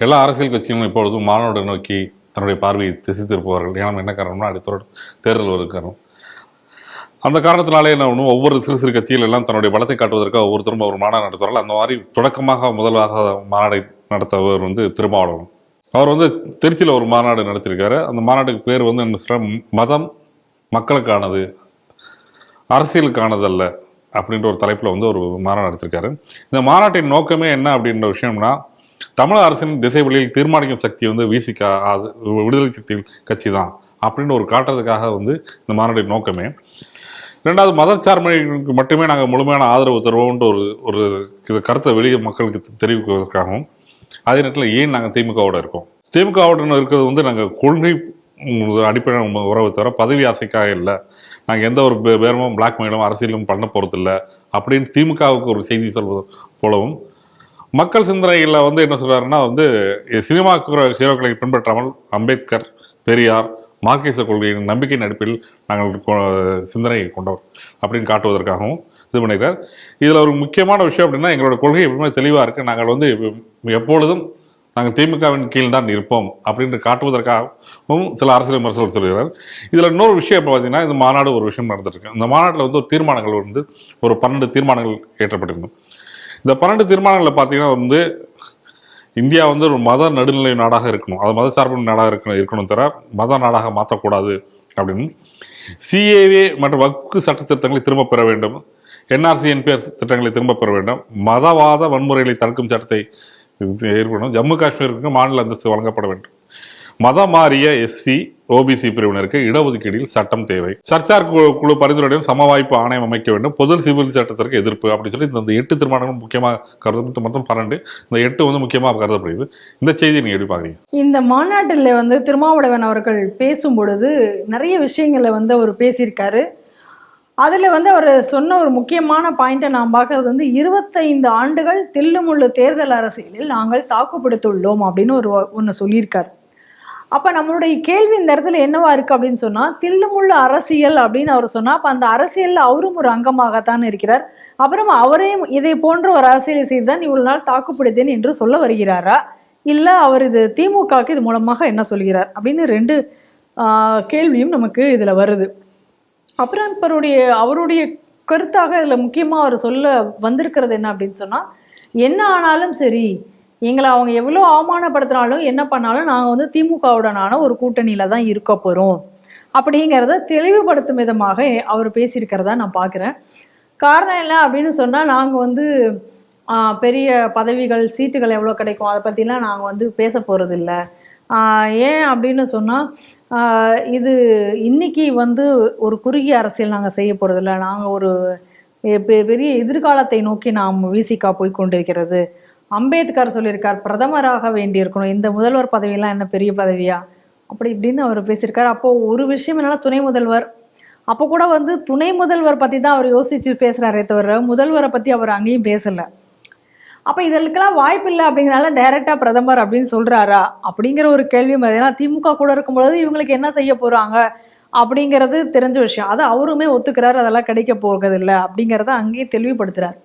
எல்லா அரசியல் கட்சிகளும் இப்பொழுதும் மாநாடு நோக்கி தன்னுடைய பார்வையை திசை திருப்புவார்கள். ஏன்னா என்ன காரணம்னா அடுத்த தேர்தல் ஒரு காரணம். அந்த காரணத்தினாலே என்ன ஒன்றும் ஒவ்வொரு சிறு சிறு கட்சிகள் எல்லாம் தன்னுடைய பலத்தை காட்டுவதற்காக ஒவ்வொருத்தரும் ஒரு மாநாடு நடத்துவார்கள். அந்த மாதிரி தொடக்கமாக முதலாக மாநாடை நடத்தவர் திருமாவளவன். அவர் திருச்சியில் ஒரு மாநாடு நடத்தியிருக்காரு. அந்த மாநாட்டுக்கு பேர் என்ன சொல்ற, மதம் மக்களுக்கானது, அரசியலுக்கானது அல்ல அப்படின்ற ஒரு தலைப்பில் ஒரு மாநாடு நடத்திருக்காரு. இந்த மாநாட்டின் நோக்கமே என்ன அப்படின்ற விஷயம்னா, தமிழக அரசின் திசை வழியில் தீர்மானிக்கும் சக்தி விசிகா, அது விடுதலை சிறுத்தை கட்சி தான் அப்படின்னு ஒரு காட்டுறதுக்காக இந்த மாநாட்டின் நோக்கமே. ரெண்டாவது, மதச்சார்புக்கு மட்டுமே நாங்கள் முழுமையான ஆதரவு தருவோம்ன்ற ஒரு கருத்தை வெளியே மக்களுக்கு தெரிவிப்பதற்காகவும், அதே நேரத்தில் ஏன் நாங்கள் திமுகவோட இருக்கோம், திமுகவோட இருக்கிறது நாங்கள் கொள்கை அடிப்படை உறவை தவிர பதவி ஆசைக்காக இல்லை, நாங்கள் எந்த ஒரு பேரமும் பிளாக்மெயிலும் அரசியலும் பண்ண போகிறது இல்லை அப்படின்னு திமுகவுக்கு ஒரு செய்தி சொல்வது போலவும், மக்கள் சிந்தனைகளில் என்ன சொல்கிறாருன்னா சினிமா ஹீரோக்களை பின்பற்றாமல் அம்பேத்கர், பெரியார், மார்க்சிச கொள்கையின் நம்பிக்கையின் அடிப்படையில் நாங்கள் சிந்தனை கொண்டவர் அப்படின்னு காட்டுவதற்காகவும் இது பண்ணியிருக்கார். இதில் ஒரு முக்கியமான விஷயம் அப்படின்னா, எங்களோட கொள்கை எப்பவுமே தெளிவாக இருக்குது, நாங்கள் எப்பொழுதும் நாங்கள் திமுகவின் கீழ் தான் இருப்போம் அப்படின்னு காட்டுவதற்காகவும் சில அரசியல் விமர்சனம் சொல்கிறார். இதில் இன்னொரு விஷயம் இப்போ பார்த்தீங்கன்னா, இந்த மாநாடு ஒரு விஷயம் நடந்துருக்கு. இந்த மாநாட்டில் ஒரு தீர்மானங்கள் ஒரு 12 தீர்மானங்கள் ஏற்றப்பட்டிருக்கும். இந்த 12 தீர்மானங்களில் பார்த்தீங்கன்னா இந்தியா ஒரு மத நடுநிலை நாடாக இருக்கணும், அது மத சார்பு நாடாக இருக்கணும் தவிர மத நாடாக மாற்றக்கூடாது அப்படின்னு, சிஏஏ மற்றும் வக்ஃபு சட்ட திட்டங்களை திரும்ப பெற வேண்டும், என்ஆர்சி என்பிஆர் திட்டங்களை திரும்ப பெற வேண்டும், மதவாத வன்முறைகளை தடுக்கும் சட்டத்தை ஏற்படும், ஜம்மு காஷ்மீருக்கு மாநில அந்தஸ்து வழங்கப்பட வேண்டும், மதம் மாறிய எஸ்சி ஓபிசி பிரிவினருக்கு இடஒதுக்கீடில் சட்டம் தேவை, சர்ச்சார் குழு பரிந்துரையுடன் சம வாய்ப்பு ஆணையம் அமைக்க வேண்டும், பொது சிவில் சட்டத்திற்கு எதிர்ப்பு அப்படின்னு சொல்லி இந்த 8 தீர்மானங்களும் முக்கியமாக கருது. மொத்தம் 12, இந்த 8 முக்கியமாக கருதப்படுகிறது. இந்த செய்தியை நீங்க எப்படி பாக்குறீங்க? இந்த மாநாட்டில் திருமாவளவன் அவர்கள் பேசும் பொழுது நிறைய விஷயங்களை அவர் பேசியிருக்காரு. அதில் அவர் சொன்ன ஒரு முக்கியமான பாயிண்ட்டை நான் பார்க்கறது 25 ஆண்டுகள் தில்லுமுள்ளு தேர்தல் அரசியலில் நாங்கள் தாக்குப்பிடித்துள்ளோம் அப்படின்னு ஒன்று சொல்லியிருக்காரு. அப்போ நம்மளுடைய கேள்வி இந்த இடத்துல என்னவா இருக்கு அப்படின்னு சொன்னால், தில்லுமுள்ளு அரசியல் அப்படின்னு அவர் சொன்னால், அப்போ அந்த அரசியலில் அவரும் ஒரு அங்கமாகத்தான் இருக்கிறார். அப்புறம் அவரே இதை போன்ற ஒரு அரசியலை செய்து தான் இவ்வளவு நாள் தாக்குப்பிடித்தேன் என்று சொல்ல வருகிறாரா, இல்லை அவர் இது திமுகவுக்கு இது மூலமாக என்ன சொல்கிறார் அப்படின்னு 2 கேள்வியும் நமக்கு இதில் வருது. அப்புறம் அவருடைய கருத்தாக இதில் முக்கியமாக அவர் சொல்ல வந்திருக்கிறது என்ன அப்படின்னு சொன்னால், என்ன ஆனாலும் சரி, எங்களை அவங்க எவ்வளோ அவமானப்படுத்தினாலும் என்ன பண்ணாலும் நாங்கள் திமுகவுடனான ஒரு கூட்டணியில் தான் இருக்க போகிறோம் அப்படிங்கிறத தெளிவுபடுத்தும் விதமாக அவர் பேசியிருக்கிறதா நான் பார்க்குறேன். காரணம் என்ன அப்படின்னு சொன்னால், நாங்கள் பெரிய பதவிகள் சீட்டுகள் எவ்வளோ கிடைக்கும் அதை பற்றிலாம் நாங்கள் பேச போகிறதில்ல. ஏன் அப்படின்னு சொன்னால், இது இன்னைக்கு ஒரு குறுகிய அரசியல் நாங்கள் செய்ய போகிறதில்ல, நாங்கள் ஒரு பெரிய எதிர்காலத்தை நோக்கி நாம் விசிகா போய் கொண்டிருக்கிறது. அம்பேத்கர் சொல்லியிருக்கார், பிரதமராக வேண்டியிருக்கணும், இந்த முதல்வர் பதவியெல்லாம் என்ன பெரிய பதவியா அப்படி இப்படின்னு அவர் பேசியிருக்காரு. அப்போது ஒரு விஷயம் என்னன்னா, துணை முதல்வர், அப்போ கூட துணை முதல்வர் பற்றி தான் அவர் யோசிச்சு பேசுகிறாரே தவிர முதல்வரை பற்றி அவர் அங்கேயும் பேசலை. அப்போ இதற்கெல்லாம் வாய்ப்பு இல்லை அப்படிங்கிறனால டைரெக்டாக பிரதமர் அப்படின்னு சொல்கிறாரா அப்படிங்கிற ஒரு கேள்வியும் அது. ஏன்னா திமுக கூட இருக்கும்பொழுது இவங்களுக்கு என்ன செய்ய போகிறாங்க அப்படிங்கிறது தெரிஞ்ச விஷயம். அதை அவருமே ஒத்துக்கிறாரு, அதெல்லாம் கிடைக்க போகிறதில்லை அப்படிங்கிறத அங்கேயும் தெளிவுபடுத்துகிறார்.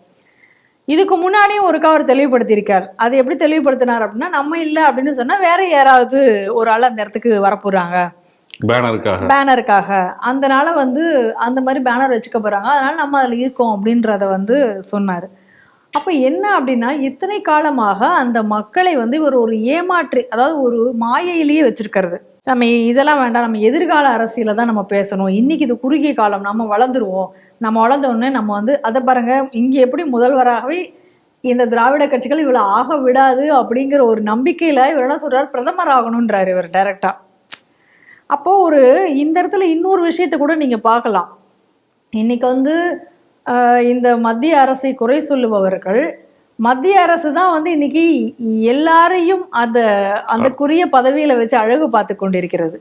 இதுக்கு முன்னாடியும் ஒருக்கா அவர் தெளிவுபடுத்தியிருக்கார். அது எப்படி தெளிவுபடுத்தினார் அப்படின்னா, நம்ம இல்லை அப்படின்னு சொன்னால் வேற யாராவது ஒரு ஆள் அந்த இடத்துக்கு வரப்போகிறாங்க பேனருக்காக, அதனால அந்த மாதிரி பேனர் வச்சுக்க போகிறாங்க, அதனால நம்ம அதில் இருக்கோம் அப்படின்றத சொன்னார். அப்போ என்ன அப்படின்னா, இத்தனை காலமாக அந்த மக்களை இவர் ஒரு ஏமாற்றி, அதாவது ஒரு மாயையிலேயே வச்சிருக்கிறது. நம்ம இதெல்லாம் வேண்டாம், நம்ம எதிர்கால அரசியலை தான் நம்ம பேசணும், இன்னைக்கு இது குறுகிய காலம், நம்ம வளர்ந்துருவோம், நம்ம வளர்ந்த உடனே நம்ம அதை பாருங்க, இங்கே எப்படி முதல்வராகவே இந்த திராவிட கட்சிகள் இவ்வளோ ஆக விடாது அப்படிங்கிற ஒரு நம்பிக்கையில் இவர் என்ன சொல்கிறார், பிரதமர் ஆகணுன்றார் இவர் டைரக்டா. அப்போது இந்த இடத்துல இன்னொரு விஷயத்தை கூட நீங்கள் பார்க்கலாம். இன்னைக்கு இந்த மத்திய அரசை குறை சொல்லுபவர்கள், மத்திய அரசு தான் இன்னைக்கு எல்லாரையும் அந்தக்குரிய பதவியில வச்சு அழகு பார்த்து கொண்டிருக்கிறது.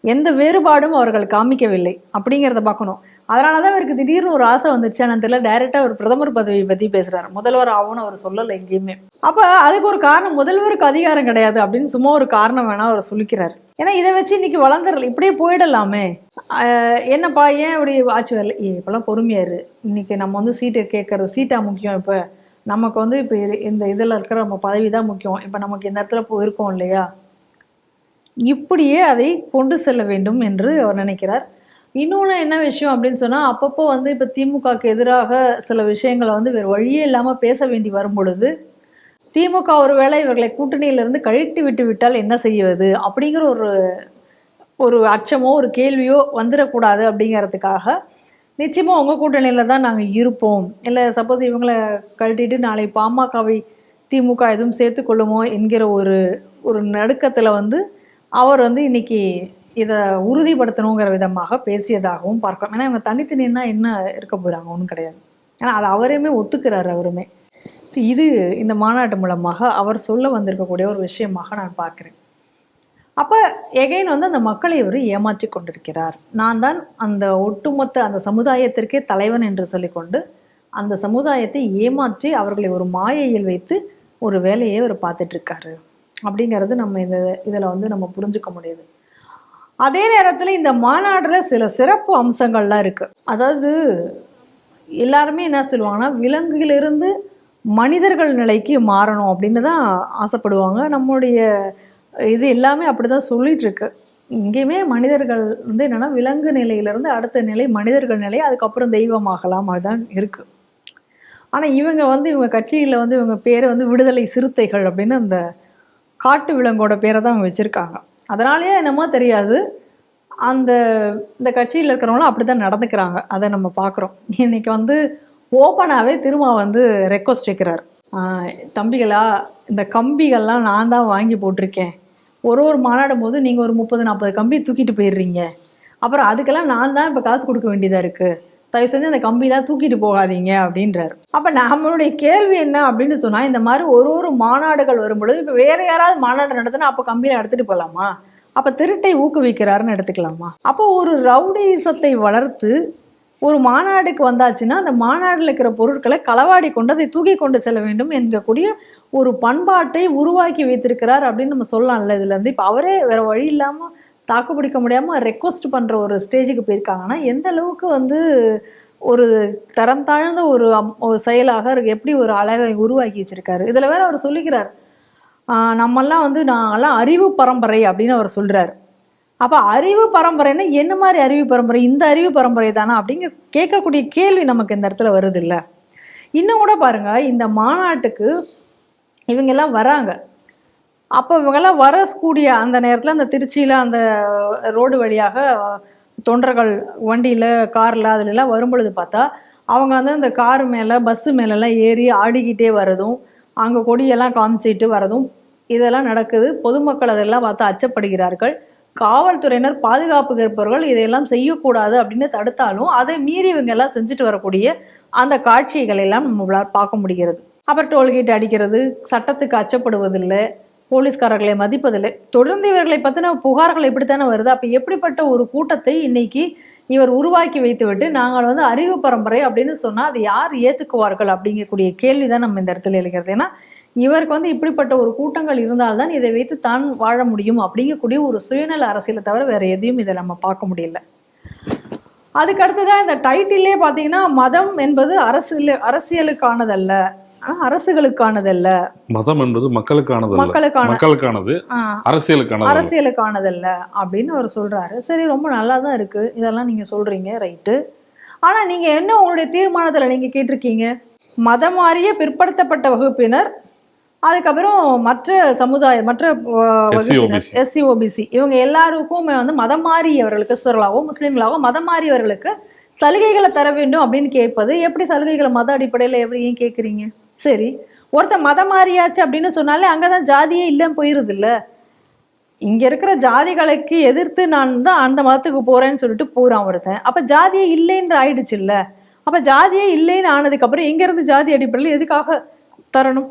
எந்த வேறுபாடும் அவர்கள் காமிக்கவில்லை அப்படிங்கிறத பார்க்கணும். அதனாலதான் இவருக்கு திடீர்னு ஒரு ஆசை வந்துச்சு, நான் தெரியல, டைரக்டா ஒரு பிரதமர் பதவியை பத்தி பேசுறாரு. முதல்வர் ஆகும்னு அவர் சொல்லலை எங்கேயுமே. அப்ப அதுக்கு ஒரு காரணம், முதல்வருக்கு அதிகாரம் கிடையாது அப்படின்னு சும்மா ஒரு காரணம் வேணா அவர் சொல்லிக்கிறாரு. ஏன்னா இதை வச்சு இன்னைக்கு வளர்ந்துடல, இப்படியே போயிடலாமே, என்னப்பா ஏன் இப்படி ஆட்சி வரல, இப்பெல்லாம் பொறுமையாரு, இன்னைக்கு நம்ம சீட்டை கேட்கறது, சீட்டா முக்கியம், இப்ப நமக்கு வந்து இப்போ இந்த இதில் இருக்கிற நம்ம பதவி தான் முக்கியம், இப்போ நமக்கு இந்த இடத்துல போயிருக்கோம் இல்லையா, இப்படியே அதை கொண்டு செல்ல வேண்டும் என்று அவர் நினைக்கிறார். இன்னொன்று என்ன விஷயம் அப்படின்னு சொன்னால், அப்பப்போ வந்து இப்போ திமுகவுக்கு எதிராக சில விஷயங்களை வந்து வேறு வழியே இல்லாமல் பேச வேண்டி வரும் பொழுது, திமுக ஒருவேளை இவர்களை கூட்டணியிலிருந்து கழட்டி விட்டு விட்டால் என்ன செய்வது அப்படிங்கிற ஒரு ஒரு அச்சமோ ஒரு கேள்வியோ வந்துடக்கூடாது அப்படிங்கிறதுக்காக, நிச்சயமாக உங்கள் கூட்டணியில் தான் நாங்கள் இருப்போம், இல்லை சப்போஸ் இவங்களை கழட்டிட்டு நாளை பாமகவை திமுக எதுவும் சேர்த்துக்கொள்ளுமோ என்கிற ஒரு ஒரு நடுக்கத்தில் வந்து அவர் வந்து இன்னைக்கு இதை உறுதிப்படுத்தணுங்கிற விதமாக பேசியதாகவும் பார்க்கலாம். ஏன்னா இவங்க தனித்தனின்னா என்ன இருக்க போகிறாங்க, ஒன்றும் கிடையாது. ஏன்னா அது அவரையுமே ஒத்துக்கிறார் அவருமே. ஸோ இது இந்த மாநாட்டு மூலமாக அவர் சொல்ல வந்திருக்கக்கூடிய ஒரு விஷயமாக நான் பார்க்குறேன். அப்போ எகைன் வந்து அந்த மக்களை இவர் ஏமாற்றி கொண்டிருக்கிறார். நான் தான் அந்த ஒட்டுமொத்த அந்த சமுதாயத்திற்கே தலைவன் என்று சொல்லிக்கொண்டு அந்த சமுதாயத்தை ஏமாற்றி அவர்களை ஒரு மாயையில் வைத்து ஒரு வேலையை அவர் பார்த்துட்ருக்காரு அப்படிங்கிறது நம்ம இந்த இதில் வந்து நம்ம புரிஞ்சுக்க முடியுது. அதே நேரத்தில் இந்த மாநாட்டில் சில சிறப்பு அம்சங்கள்லாம் இருக்குது. அதாவது எல்லாருமே என்ன சொல்லுவாங்கன்னா, விலங்குகளிலிருந்து மனிதர்கள் நிலைக்கு மாறணும் அப்படின்னு தான் ஆசைப்படுவாங்க. நம்முடைய இது எல்லாமே அப்படி தான் சொல்லிட்டு இருக்கு. இங்கேயுமே மனிதர்கள் வந்து என்னென்னா, விலங்கு நிலையிலேருந்து அடுத்த நிலை மனிதர்கள் நிலை, அதுக்கப்புறம் தெய்வமாகலாம், அதுதான் இருக்குது. ஆனால் இவங்க கட்சியில் வந்து இவங்க பேரை வந்து விடுதலை சிறுத்தைகள் அப்படின்னு அந்த காட்டு விலங்கோட பேரை தான் அவங்க வச்சுருக்காங்க. அதனாலேயே என்னமோ தெரியாது, இந்த கட்சியில் இருக்கிறவங்களும் அப்படி தான் நடந்துக்கிறாங்க. அதை நம்ம பார்க்குறோம். இன்றைக்கி வந்து ஓப்பனாகவே திரும்ப வந்து ரெக்வஸ்ட் வைக்கிறார். தம்பிகளா, இந்த கம்பிகள்லாம் நான் தான் வாங்கி போட்டிருக்கேன், ஒரு மாநாடும் போது நீங்கள் ஒரு 30-40 கம்பி தூக்கிட்டு போயிடுறீங்க, அப்புறம் அதுக்கெல்லாம் நான் தான் இப்போ காசு கொடுக்க வேண்டியதாக இருக்குது, தயவு செஞ்சு அந்த கம்பிலாம் தூக்கிட்டு போகாதீங்க அப்படின்றாரு. அப்போ நம்மளுடைய கேள்வி என்ன அப்படின்னு சொன்னால், இந்த மாதிரி ஒரு மாநாடுகள் வரும்பொழுது இப்போ வேறு யாராவது மாநாடு நடத்தினா அப்போ கம்பியில் எடுத்துகிட்டு போகலாமா? அப்போ திருட்டை ஊக்குவிக்கிறாருன்னு எடுத்துக்கலாமா? அப்போ ஒரு ரவுடிசத்தை வளர்த்து ஒரு மாநாடுக்கு வந்தாச்சுன்னா அந்த மாநாட்டில் இருக்கிற பொருட்களை களவாடி கொண்டு அதை தூக்கி கொண்டு செல்ல வேண்டும் என்கக்கூடிய ஒரு பண்பாட்டை உருவாக்கி வைத்திருக்கிறார் அப்படின்னு நம்ம சொல்லலாம்ல. இதுலேருந்து இப்போ அவரே வேறு வழி இல்லாமல் தாக்கு பிடிக்க முடியாமல் ரெக்வஸ்ட் பண்ணுற ஒரு ஸ்டேஜுக்கு போயிருக்காங்கன்னா, எந்த அளவுக்கு வந்து ஒரு தரம் தாழ்ந்த ஒரு செயலாக எப்படி ஒரு அழகை உருவாக்கி வச்சிருக்காரு. இதில் வேற அவர் சொல்லிக்கிறார், நம்மெல்லாம் வந்து நாங்கெல்லாம் அறிவு பரம்பரை அப்படின்னு அவர் சொல்கிறார். அப்போ அறிவு பரம்பரைன்னா என்ன மாதிரி அறிவு பரம்பரை? இந்த அறிவு பரம்பரை தானா அப்படிங்க கேட்கக்கூடிய கேள்வி நமக்கு இந்த இடத்துல வருது இல்லை. இன்னும் கூட பாருங்கள், இந்த மாநாட்டுக்கு இவங்கெல்லாம் வராங்க. அப்போ இவங்கெல்லாம் வரக்கூடிய அந்த நேரத்தில் அந்த திருச்சியில் அந்த ரோடு வழியாக தொண்டர்கள் வண்டியில் காரில் அதுலலாம் வரும்பொழுது பார்த்தா அவங்க வந்து அந்த காரு மேலே பஸ்ஸு மேலெல்லாம் ஏறி ஆடிக்கிட்டே வரதும், அங்கே கொடியெல்லாம் காமிச்சிட்டு வரதும் இதெல்லாம் நடக்குது. பொதுமக்கள் அதெல்லாம் பார்த்து அச்சப்படுகிறார்கள். காவல்துறையினர், பாதுகாப்பு இருப்பவர்கள் இதையெல்லாம் செய்யக்கூடாது அப்படின்னு தடுத்தாலும் அதை மீறி இவங்க எல்லாம் செஞ்சுட்டு வரக்கூடிய அந்த காட்சிகள் எல்லாம் நம்மளால் பார்க்க முடிகிறது. அப்புறம் டோல்கேட் அடிக்கிறது, சட்டத்துக்கு அச்சப்படுவதில்லை, போலீஸ்காரர்களை மதிப்பதில்லை, தொடர்ந்து இவர்களை பற்றின புகார்கள் இப்படித்தானே வருது. அப்போ எப்படிப்பட்ட ஒரு கூட்டத்தை இன்னைக்கு இவர் உருவாக்கி வைத்துவிட்டு நாங்கள் வந்து அறிவு பரம்பரை அப்படின்னு சொன்னால் அதை யார் ஏற்றுக்குவார்கள் அப்படிங்கக்கூடிய கேள்வி தான் நம்ம இந்த இடத்துல எழுகிறது. ஏன்னா இவருக்கு வந்து இப்படிப்பட்ட ஒரு கூட்டங்கள் இருந்தால்தான் இதை வைத்து தான் வாழ முடியும் அப்படிங்கக்கூடிய ஒரு சுயநல அரசியலை தவிர வேற எதையும் இதை நம்ம பார்க்க முடியல. அதுக்கு அடுத்ததான் இந்த டைட்டிலே பார்த்தீங்கன்னா, மதம் என்பது அரசியலுக்கானதல்ல, அரசுகளுக்கானதல்ல. மதம் என்பது மக்களுக்கானது, அரசியலுக்கானதல்ல அப்படின்னு அவர் சொல்றாரு. சரி, ரொம்ப நல்லா தான் இருக்கு, இதெல்லாம் நீங்க சொல்றீங்க, ரைட்டு. ஆனா நீங்க என்ன உங்களுடைய தீர்மானத்துல நீங்க கேட்டிருக்கீங்க, மதம் மாறிய பிற்படுத்தப்பட்ட வகுப்பினர், அதுக்கப்புறம் மற்ற சமுதாயம், மற்ற எஸ்சி ஓபிசி இவங்க எல்லாருக்கும் வந்து மதம் மாறியவர்களுக்கு, கிறிஸ்தவர்களாகவோ முஸ்லீம்களாகவோ மதம் மாறியவர்களுக்கு சலுகைகளை தர வேண்டும் அப்படின்னு கேட்பது எப்படி? சலுகைகளை மத அடிப்படையில் எப்படி ஏன் கேட்குறீங்க? சரி, ஒருத்தர் மதம் மாறியாச்சு அப்படின்னு சொன்னாலே அங்கதான் ஜாதியே இல்லைன்னு போயிருது இல்ல. இங்க இருக்கிற ஜாதிகளுக்கு எதிர்த்து நான் தான் அந்த மதத்துக்கு போறேன்னு சொல்லிட்டு போறான் ஒருத்தன். அப்ப ஜாதியே இல்லைன்னு ஆயிடுச்சு இல்ல. அப்ப ஜாதியே இல்லைன்னு ஆனதுக்கு அப்புறம் எங்க இருந்து ஜாதி அடிப்படையில் எதுக்காக தரணும்?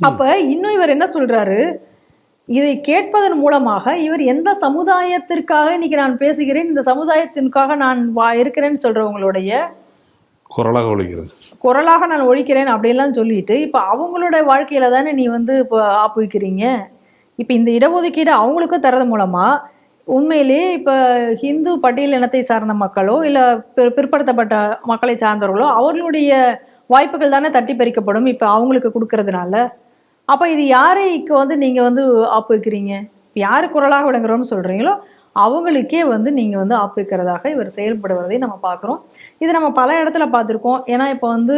அப்ப இன்னும் இவர் என்ன சொல்றாரு, இதை கேட்பதன் மூலமாக இவர் எந்த சமுதாயத்திற்காக இன்னைக்கு நான் பேசுகிறேன், இந்த சமுதாயத்திற்காக நான் இருக்கிறேன்னு சொல்றவங்களுடைய குரலாக நான் ஒழிக்கிறேன் அப்படியெல்லாம் சொல்லிட்டு இப்ப அவங்களோட வாழ்க்கையில தானே நீ வந்து இப்போ ஆப்பு வைக்கிறீங்க. இப்ப இந்த இடஒதுக்கீடு அவங்களுக்கும் தரது மூலமா உண்மையிலேயே இப்ப ஹிந்து பட்டியல் இனத்தை சார்ந்த மக்களோ இல்ல பிற்படுத்தப்பட்ட மக்களை சார்ந்தவர்களோ அவர்களுடைய வாய்ப்புகள் தானே தட்டி பறிக்கப்படும் இப்போ அவங்களுக்கு கொடுக்கறதுனால. அப்போ இது யாரைக்கு வந்து நீங்கள் வந்து ஆப்பு வைக்கிறீங்க? யார் குரலாக விளங்குறோம்னு சொல்கிறீங்களோ அவங்களுக்கே வந்து நீங்கள் வந்து ஆப்பு வைக்கிறதாக இவர் செயல்படுவதை நம்ம பார்க்குறோம். இது நம்ம பல இடத்துல பார்த்துருக்கோம். ஏன்னா இப்போ வந்து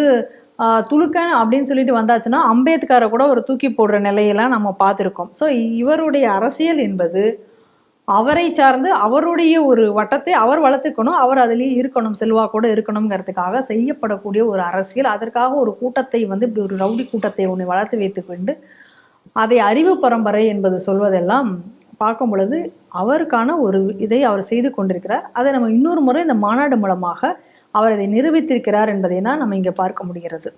துலுக்கன் அப்படின்னு சொல்லிட்டு வந்தாச்சுன்னா அம்பேத்கரை கூட ஒரு தூக்கி போடுற நிலையெல்லாம் நம்ம பார்த்துருக்கோம். ஸோ இவருடைய அரசியல் என்பது அவரை சார்ந்து அவருடைய ஒரு வட்டத்தை அவர் வளர்த்துக்கணும், அவர் அதிலேயே இருக்கணும், செல்வாக்கோடு இருக்கணுங்கிறதுக்காக செய்யப்படக்கூடிய ஒரு அரசியல். அதற்காக ஒரு கூட்டத்தை வந்து இப்படி ஒரு ரவுடி கூட்டத்தை ஒன்று வளர்த்து வைத்துக்கொண்டு அதை அறிவு பரம்பரை என்பது சொல்வதெல்லாம் பார்க்கும் பொழுது அவருக்கான ஒரு இதை அவர் செய்து கொண்டிருக்கிறார். அதை நம்ம இன்னொரு முறை இந்த மாநாடு மூலமாக அவர் அதை நிரூபித்திருக்கிறார் என்பதை தான் நம்ம இங்கே பார்க்க முடிகிறது.